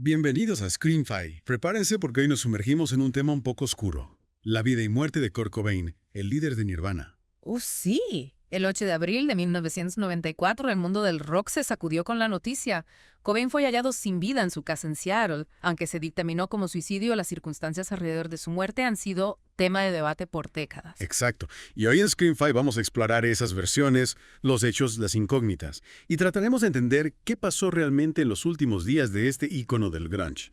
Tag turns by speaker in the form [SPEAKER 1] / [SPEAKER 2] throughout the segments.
[SPEAKER 1] Bienvenidos a Screamfy. Prepárense porque hoy nos sumergimos en un tema un poco oscuro. La vida y muerte de Kurt Cobain, el líder de Nirvana.
[SPEAKER 2] Sí. El 8 de abril de 1994, el mundo del rock se sacudió con la noticia. Cobain fue hallado sin vida en su casa en Seattle. Aunque se dictaminó como suicidio, las circunstancias alrededor de su muerte han sido tema de debate por décadas.
[SPEAKER 1] Exacto. Y hoy en Screamfy vamos a explorar esas versiones, los hechos, las incógnitas. Y trataremos de entender qué pasó realmente en los últimos días de este ícono del grunge.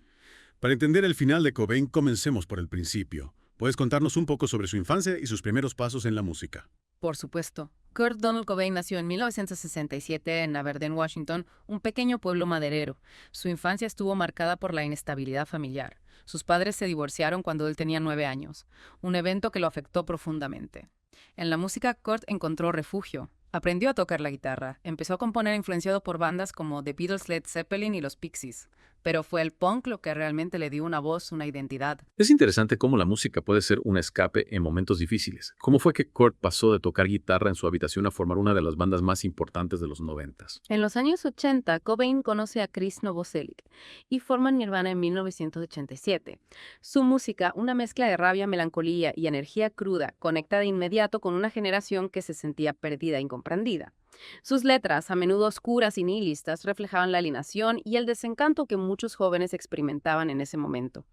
[SPEAKER 1] Para entender el final de Cobain, comencemos por el principio. ¿Puedes contarnos un poco sobre su infancia y sus primeros pasos en la música?
[SPEAKER 2] Por supuesto. Kurt Donald Cobain nació en 1967 en Aberdeen, Washington, un pequeño pueblo maderero. Su infancia estuvo marcada por la inestabilidad familiar. Sus padres se divorciaron cuando él tenía 9 años, un evento que lo afectó profundamente. En la música, Kurt encontró refugio. Aprendió a tocar la guitarra. Empezó a componer influenciado por bandas como The Beatles, Led Zeppelin y los Pixies. Pero fue el punk lo que realmente le dio una voz, una identidad.
[SPEAKER 3] Es interesante cómo la música puede ser un escape en momentos difíciles. ¿Cómo fue que Kurt pasó de tocar guitarra en su habitación a formar una de las bandas más importantes de los 90s?
[SPEAKER 4] En los años 80, Cobain conoce a Chris Novoselic y forman Nirvana en 1987. Su música, una mezcla de rabia, melancolía y energía cruda, conecta de inmediato con una generación que se sentía perdida e incomprendida. Sus letras, a menudo oscuras y nihilistas, reflejaban la alienación y el desencanto que muchos jóvenes experimentaban en ese momento.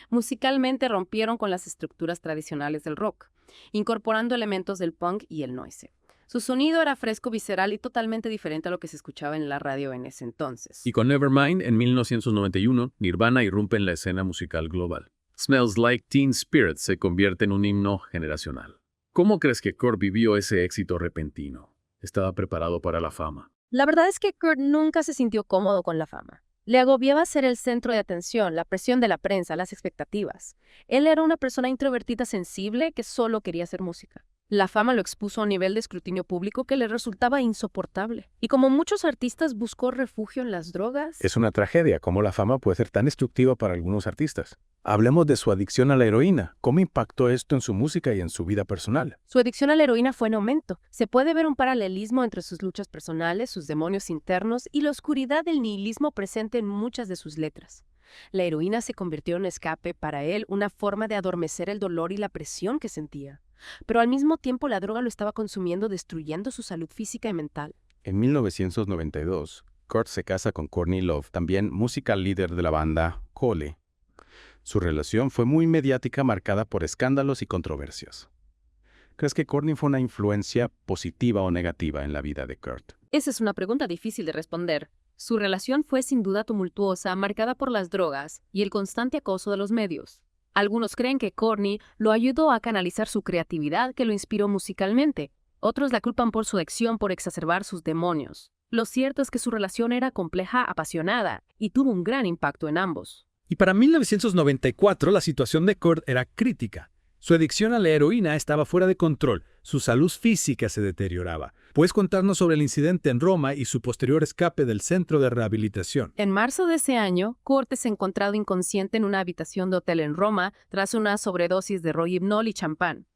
[SPEAKER 4] Musicalmente rompieron con las estructuras tradicionales del rock, incorporando elementos del punk y el noise. Su sonido era fresco, visceral y totalmente diferente a lo que se escuchaba en la radio en ese entonces.
[SPEAKER 3] Y con Nevermind, en 1991, Nirvana irrumpe en la escena musical global. Smells Like Teen Spirit se convierte en un himno generacional. ¿Cómo crees que Kurt vivió ese éxito repentino? ¿Estaba preparado para la fama?
[SPEAKER 4] La verdad es que Kurt nunca se sintió cómodo con la fama. Le agobiaba ser el centro de atención, la presión de la prensa, las expectativas. Él era una persona introvertida sensible que solo quería hacer música. La fama lo expuso a un nivel de escrutinio público que le resultaba insoportable. Y como muchos artistas, buscó refugio en las drogas.
[SPEAKER 5] Es una tragedia cómo la fama puede ser tan destructiva para algunos artistas. Hablemos de su adicción a la heroína. ¿Cómo impactó esto en su música y en su vida personal?
[SPEAKER 4] Su adicción a la heroína fue en aumento. Se puede ver un paralelismo entre sus luchas personales, sus demonios internos y la oscuridad del nihilismo presente en muchas de sus letras. La heroína se convirtió en un escape para él, una forma de adormecer el dolor y la presión que sentía. Pero al mismo tiempo la droga lo estaba consumiendo, destruyendo su salud física y mental.
[SPEAKER 5] En 1992, Kurt se casa con Courtney Love, también musical líder de la banda Hole. Su relación fue muy mediática, marcada por escándalos y controversias. ¿Crees que Courtney fue una influencia positiva o negativa en la vida de Kurt?
[SPEAKER 4] Esa es una pregunta difícil de responder. Su relación fue sin duda tumultuosa, marcada por las drogas y el constante acoso de los medios. Algunos creen que Courtney lo ayudó a canalizar su creatividad que lo inspiró musicalmente. Otros la culpan por su adicción por exacerbar sus demonios. Lo cierto es que su relación era compleja, apasionada y tuvo un gran impacto en ambos.
[SPEAKER 6] Y para 1994 la situación de Kurt era crítica. Su adicción a la heroína estaba fuera de control, su salud física se deterioraba. ¿Puedes contarnos sobre el incidente en Roma y su posterior escape del centro de rehabilitación?
[SPEAKER 4] En marzo de ese año, Kurt es encontrado inconsciente en una habitación de hotel en Roma tras una sobredosis de rohypnol y champán.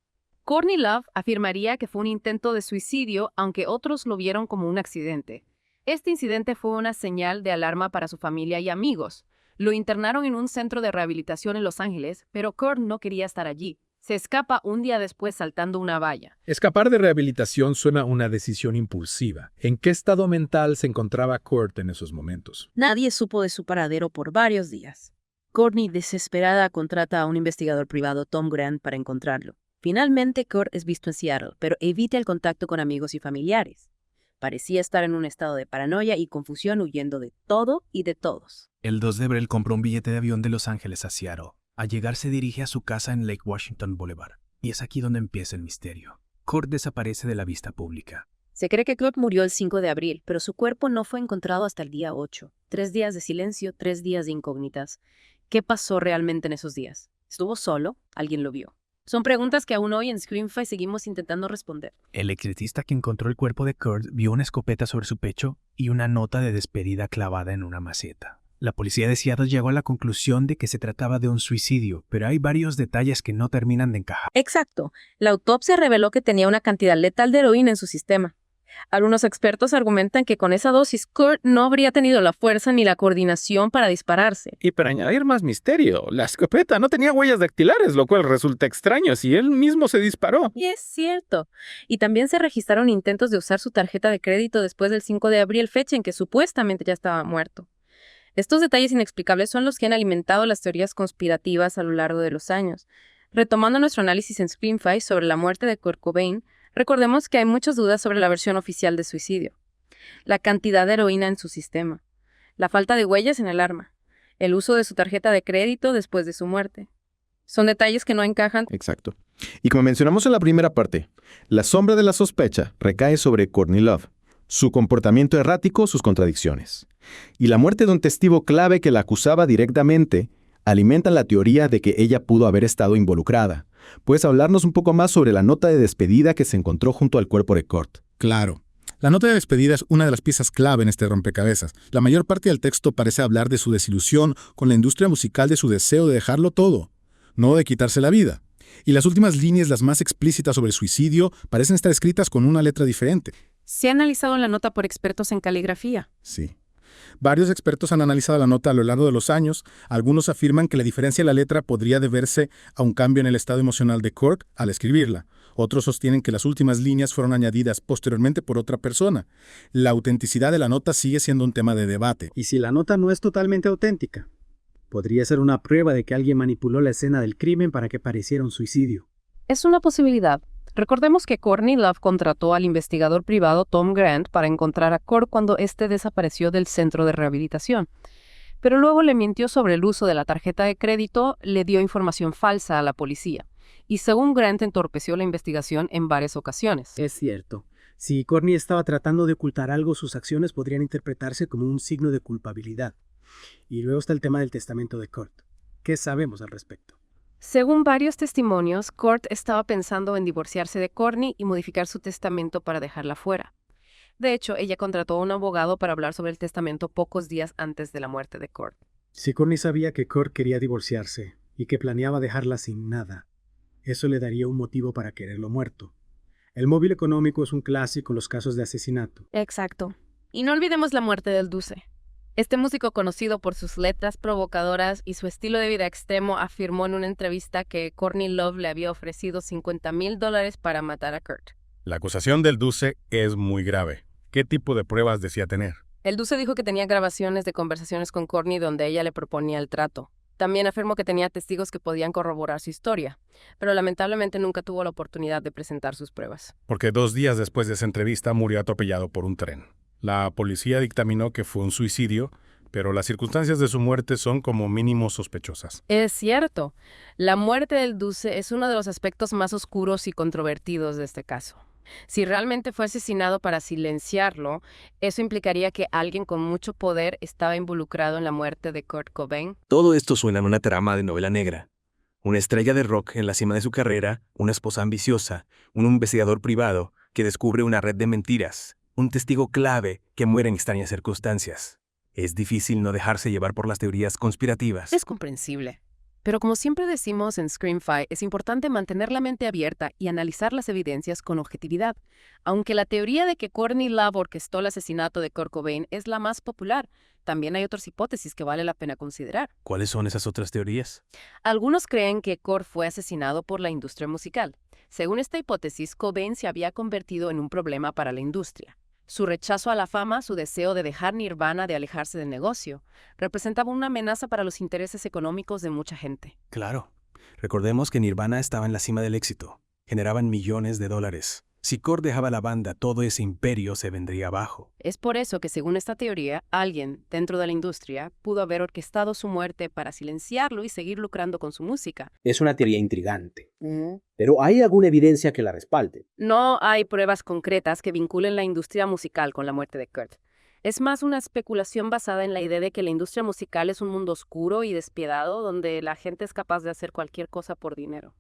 [SPEAKER 4] Courtney Love afirmaría que fue un intento de suicidio, aunque otros lo vieron como un accidente. Este incidente fue una señal de alarma para su familia y amigos. Lo internaron en un centro de rehabilitación en Los Ángeles, pero Kurt no quería estar allí. Se escapa un día después saltando una valla.
[SPEAKER 6] Escapar de rehabilitación suena a una decisión impulsiva. ¿En qué estado mental se encontraba Kurt en esos momentos?
[SPEAKER 7] Nadie supo de su paradero por varios días. Courtney, desesperada, contrata a un investigador privado, Tom Grant, para encontrarlo. Finalmente, Kurt es visto en Seattle, pero evita el contacto con amigos y familiares. Parecía estar en un estado de paranoia y confusión, huyendo de todo y de todos.
[SPEAKER 8] El 2 de abril compró un billete de avión de Los Ángeles a Seattle. Al llegar se dirige a su casa en Lake Washington Boulevard. Y es aquí donde empieza el misterio. Kurt desaparece de la vista pública.
[SPEAKER 7] Se cree que Kurt murió el 5 de abril, pero su cuerpo no fue encontrado hasta el día 8. 3 días de silencio, 3 días de incógnitas. ¿Qué pasó realmente en esos días? ¿Estuvo solo? ¿Alguien lo vio? Son preguntas que aún hoy en Screamfy seguimos intentando responder.
[SPEAKER 8] El electricista que encontró el cuerpo de Kurt vio una escopeta sobre su pecho y una nota de despedida clavada en una maceta. La policía de Seattle llegó a la conclusión de que se trataba de un suicidio, pero hay varios detalles que no terminan de encajar.
[SPEAKER 7] Exacto. La autopsia reveló que tenía una cantidad letal de heroína en su sistema.
[SPEAKER 4] Algunos expertos argumentan que con esa dosis Kurt no habría tenido la fuerza ni la coordinación para dispararse.
[SPEAKER 5] Y para añadir más misterio, la escopeta no tenía huellas dactilares, lo cual resulta extraño si él mismo se disparó.
[SPEAKER 4] Y es cierto. Y también se registraron intentos de usar su tarjeta de crédito después del 5 de abril, fecha en que supuestamente ya estaba muerto. Estos detalles inexplicables son los que han alimentado las teorías conspirativas a lo largo de los años. Retomando nuestro análisis en Screamfy sobre la muerte de Kurt Cobain, recordemos que hay muchas dudas sobre la versión oficial de suicidio. La cantidad de heroína en su sistema, la falta de huellas en el arma, el uso de su tarjeta de crédito después de su muerte. Son detalles que no encajan.
[SPEAKER 9] Exacto. Y como mencionamos en la primera parte, la sombra de la sospecha recae sobre Courtney Love, su comportamiento errático, sus contradicciones. Y la muerte de un testigo clave que la acusaba directamente alimentan la teoría de que ella pudo haber estado involucrada. ¿Puedes hablarnos un poco más sobre la nota de despedida que se encontró junto al cuerpo de Kurt?
[SPEAKER 10] Claro. La nota de despedida es una de las piezas clave en este rompecabezas. La mayor parte del texto parece hablar de su desilusión con la industria musical, de su deseo de dejarlo todo, no de quitarse la vida. Y las últimas líneas, las más explícitas sobre el suicidio, parecen estar escritas con una letra diferente.
[SPEAKER 2] Se ha analizado la nota por expertos en caligrafía.
[SPEAKER 10] Sí. Varios expertos han analizado la nota a lo largo de los años. Algunos afirman que la diferencia en la letra podría deberse a un cambio en el estado emocional de Kurt al escribirla. Otros sostienen que las últimas líneas fueron añadidas posteriormente por otra persona. La autenticidad de la nota sigue siendo un tema de debate.
[SPEAKER 11] Y si la nota no es totalmente auténtica, podría ser una prueba de que alguien manipuló la escena del crimen para que pareciera un suicidio.
[SPEAKER 4] Es una posibilidad. Recordemos que Courtney Love contrató al investigador privado Tom Grant para encontrar a Kurt cuando éste desapareció del centro de rehabilitación. Pero luego le mintió sobre el uso de la tarjeta de crédito, le dio información falsa a la policía. Y según Grant, entorpeció la investigación en varias ocasiones.
[SPEAKER 11] Es cierto. Si Courtney estaba tratando de ocultar algo, sus acciones podrían interpretarse como un signo de culpabilidad. Y luego está el tema del testamento de Kurt. ¿Qué sabemos al respecto?
[SPEAKER 4] Según varios testimonios, Kurt estaba pensando en divorciarse de Courtney y modificar su testamento para dejarla fuera. De hecho, ella contrató a un abogado para hablar sobre el testamento pocos días antes de la muerte de Kurt.
[SPEAKER 11] Si Courtney sabía que Kurt quería divorciarse y que planeaba dejarla sin nada, eso le daría un motivo para quererlo muerto. El móvil económico es un clásico en los casos de asesinato.
[SPEAKER 4] Exacto. Y no olvidemos la muerte del Duce. Este músico, conocido por sus letras provocadoras y su estilo de vida extremo, afirmó en una entrevista que Courtney Love le había ofrecido $50,000 para matar a Kurt.
[SPEAKER 1] La acusación del Duce es muy grave. ¿Qué tipo de pruebas decía tener?
[SPEAKER 4] El Duce dijo que tenía grabaciones de conversaciones con Courtney donde ella le proponía el trato. También afirmó que tenía testigos que podían corroborar su historia, pero lamentablemente nunca tuvo la oportunidad de presentar sus pruebas.
[SPEAKER 1] Porque 2 días después de esa entrevista murió atropellado por un tren. La policía dictaminó que fue un suicidio, pero las circunstancias de su muerte son como mínimo sospechosas.
[SPEAKER 4] Es cierto. La muerte del Duce es uno de los aspectos más oscuros y controvertidos de este caso. Si realmente fue asesinado para silenciarlo, eso implicaría que alguien con mucho poder estaba involucrado en la muerte de Kurt Cobain.
[SPEAKER 12] Todo esto suena a una trama de novela negra. Una estrella de rock en la cima de su carrera, una esposa ambiciosa, un investigador privado que descubre una red de mentiras, un testigo clave que muere en extrañas circunstancias. Es difícil no dejarse llevar por las teorías conspirativas.
[SPEAKER 2] Es comprensible. Pero como siempre decimos en Screamfy, es importante mantener la mente abierta y analizar las evidencias con objetividad. Aunque la teoría de que Courtney Love orquestó el asesinato de Kurt Cobain es la más popular, también hay otras hipótesis que vale la pena considerar.
[SPEAKER 12] ¿Cuáles son esas otras teorías?
[SPEAKER 2] Algunos creen que Kurt fue asesinado por la industria musical. Según esta hipótesis, Cobain se había convertido en un problema para la industria. Su rechazo a la fama, su deseo de dejar Nirvana, de alejarse del negocio, representaba una amenaza para los intereses económicos de mucha gente.
[SPEAKER 12] Claro. Recordemos que Nirvana estaba en la cima del éxito. Generaban millones de dólares. Si Kurt dejaba la banda, todo ese imperio se vendría abajo.
[SPEAKER 2] Es por eso que, según esta teoría, alguien dentro de la industria pudo haber orquestado su muerte para silenciarlo y seguir lucrando con su música.
[SPEAKER 13] Es una teoría intrigante. Pero ¿hay alguna evidencia que la respalde?
[SPEAKER 2] No hay pruebas concretas que vinculen la industria musical con la muerte de Kurt. Es más una especulación basada en la idea de que la industria musical es un mundo oscuro y despiadado donde la gente es capaz de hacer cualquier cosa por dinero.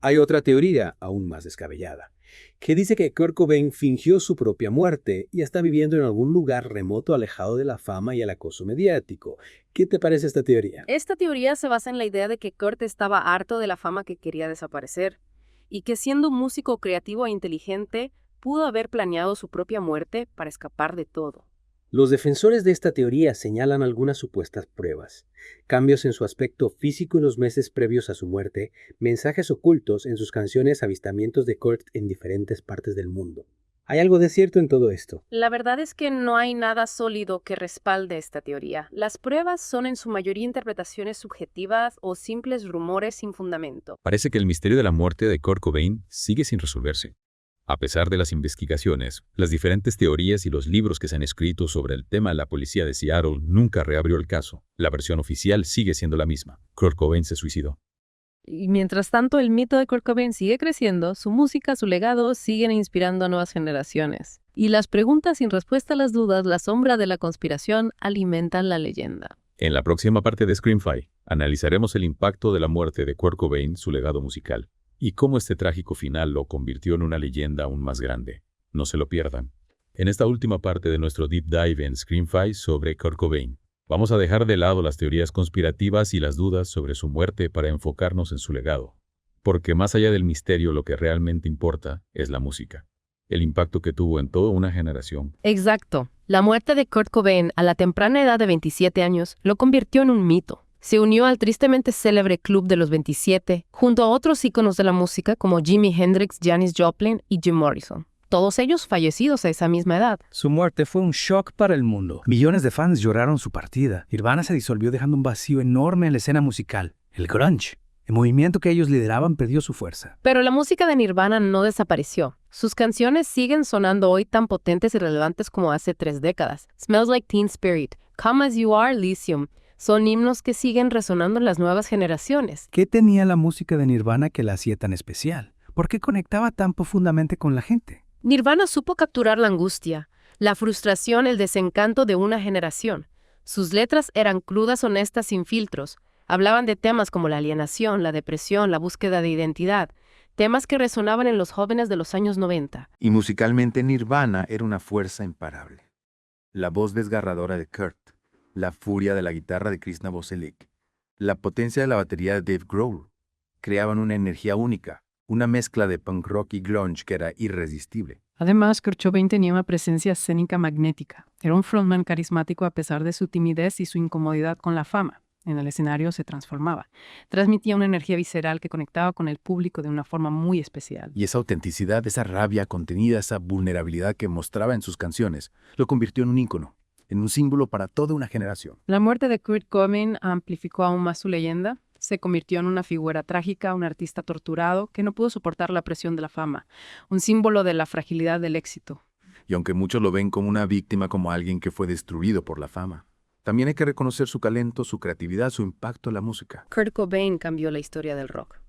[SPEAKER 13] Hay otra teoría, aún más descabellada, que dice que Kurt Cobain fingió su propia muerte y está viviendo en algún lugar remoto alejado de la fama y el acoso mediático. ¿Qué te parece esta teoría?
[SPEAKER 2] Esta teoría se basa en la idea de que Kurt estaba harto de la fama que quería desaparecer y que siendo un músico creativo e inteligente
[SPEAKER 4] pudo haber planeado su propia muerte para escapar de todo.
[SPEAKER 13] Los defensores de esta teoría señalan algunas supuestas pruebas: cambios en su aspecto físico en los meses previos a su muerte, mensajes ocultos en sus canciones, avistamientos de Kurt en diferentes partes del mundo. ¿Hay algo de cierto en todo esto?
[SPEAKER 4] La verdad es que no hay nada sólido que respalde esta teoría. Las pruebas son en su mayoría interpretaciones subjetivas o simples rumores sin fundamento.
[SPEAKER 14] Parece que el misterio de la muerte de Kurt Cobain sigue sin resolverse. A pesar de las investigaciones, las diferentes teorías y los libros que se han escrito sobre el tema, la policía de Seattle nunca reabrió el caso. La versión oficial sigue siendo la misma: Kurt Cobain se suicidó.
[SPEAKER 4] Y mientras tanto, el mito de Kurt Cobain sigue creciendo, su música, su legado siguen inspirando a nuevas generaciones. Y las preguntas sin respuesta a las dudas, la sombra de la conspiración, alimentan la leyenda.
[SPEAKER 14] En la próxima parte de Screamfy, analizaremos el impacto de la muerte de Kurt Cobain, su legado musical, y cómo este trágico final lo convirtió en una leyenda aún más grande. No se lo pierdan. En esta última parte de nuestro deep dive en Screamfy sobre Kurt Cobain, vamos a dejar de lado las teorías conspirativas y las dudas sobre su muerte para enfocarnos en su legado. Porque más allá del misterio, lo que realmente importa es la música. El impacto que tuvo en toda una generación.
[SPEAKER 4] Exacto. La muerte de Kurt Cobain a la temprana edad de 27 años lo convirtió en un mito. Se unió al tristemente célebre Club de los 27, junto a otros íconos de la música como Jimi Hendrix, Janis Joplin y Jim Morrison. Todos ellos fallecidos a esa misma edad.
[SPEAKER 8] Su muerte fue un shock para el mundo. Millones de fans lloraron su partida. Nirvana se disolvió dejando un vacío enorme en la escena musical. El grunge, el movimiento que ellos lideraban, perdió su fuerza.
[SPEAKER 4] Pero la música de Nirvana no desapareció. Sus canciones siguen sonando hoy tan potentes y relevantes como hace 3 décadas. Smells Like Teen Spirit, Come As You Are, Lithium. Son himnos que siguen resonando en las nuevas generaciones.
[SPEAKER 8] ¿Qué tenía la música de Nirvana que la hacía tan especial? ¿Por qué conectaba tan profundamente con la gente?
[SPEAKER 4] Nirvana supo capturar la angustia, la frustración, el desencanto de una generación. Sus letras eran crudas, honestas, sin filtros. Hablaban de temas como la alienación, la depresión, la búsqueda de identidad, temas que resonaban en los jóvenes de los años 90.
[SPEAKER 15] Y musicalmente Nirvana era una fuerza imparable. La voz desgarradora de Kurt, la furia de la guitarra de Chris Novoselic, la potencia de la batería de Dave Grohl, creaban una energía única, una mezcla de punk rock y grunge que era irresistible.
[SPEAKER 2] Además, Kurt Cobain tenía una presencia escénica magnética. Era un frontman carismático a pesar de su timidez y su incomodidad con la fama. En el escenario se transformaba. Transmitía una energía visceral que conectaba con el público de una forma muy especial.
[SPEAKER 15] Y esa autenticidad, esa rabia contenida, esa vulnerabilidad que mostraba en sus canciones, lo convirtió en un ícono, en un símbolo para toda una generación.
[SPEAKER 2] La muerte de Kurt Cobain amplificó aún más su leyenda. Se convirtió en una figura trágica, un artista torturado que no pudo soportar la presión de la fama, un símbolo de la fragilidad del éxito.
[SPEAKER 15] Y aunque muchos lo ven como una víctima, como alguien que fue destruido por la fama, también hay que reconocer su talento, su creatividad, su impacto en la música.
[SPEAKER 4] Kurt Cobain cambió la historia del rock.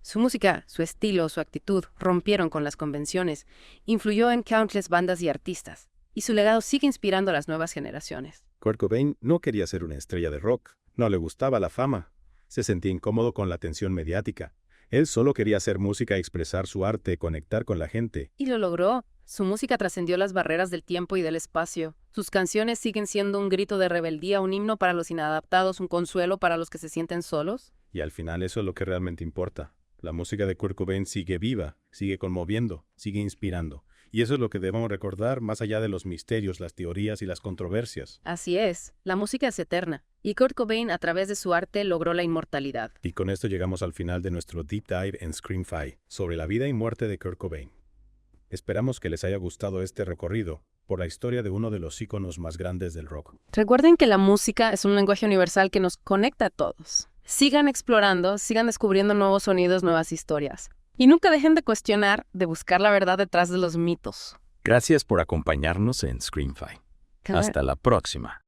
[SPEAKER 4] Su música, su estilo, su actitud rompieron con las convenciones, influyó en countless bandas y artistas, y su legado sigue inspirando a las nuevas generaciones.
[SPEAKER 9] Kurt Cobain no quería ser una estrella de rock, no le gustaba la fama. Se sentía incómodo con la atención mediática. Él solo quería hacer música, expresar su arte, conectar con la gente.
[SPEAKER 4] Y lo logró. Su música trascendió las barreras del tiempo y del espacio. Sus canciones siguen siendo un grito de rebeldía, un himno para los inadaptados, un consuelo para los que se sienten solos.
[SPEAKER 9] Y al final eso es lo que realmente importa. La música de Kurt Cobain sigue viva, sigue conmoviendo, sigue inspirando. Y eso es lo que debemos recordar más allá de los misterios, las teorías y las controversias.
[SPEAKER 4] Así es, la música es eterna. Y Kurt Cobain, a través de su arte, logró la inmortalidad.
[SPEAKER 9] Y con esto llegamos al final de nuestro Deep Dive en Screamfy, sobre la vida y muerte de Kurt Cobain. Esperamos que les haya gustado este recorrido por la historia de uno de los íconos más grandes del rock.
[SPEAKER 4] Recuerden que la música es un lenguaje universal que nos conecta a todos. Sigan explorando, sigan descubriendo nuevos sonidos, nuevas historias. Y nunca dejen de cuestionar, de buscar la verdad detrás de los mitos.
[SPEAKER 5] Gracias por acompañarnos en Screamfy. Hasta la próxima.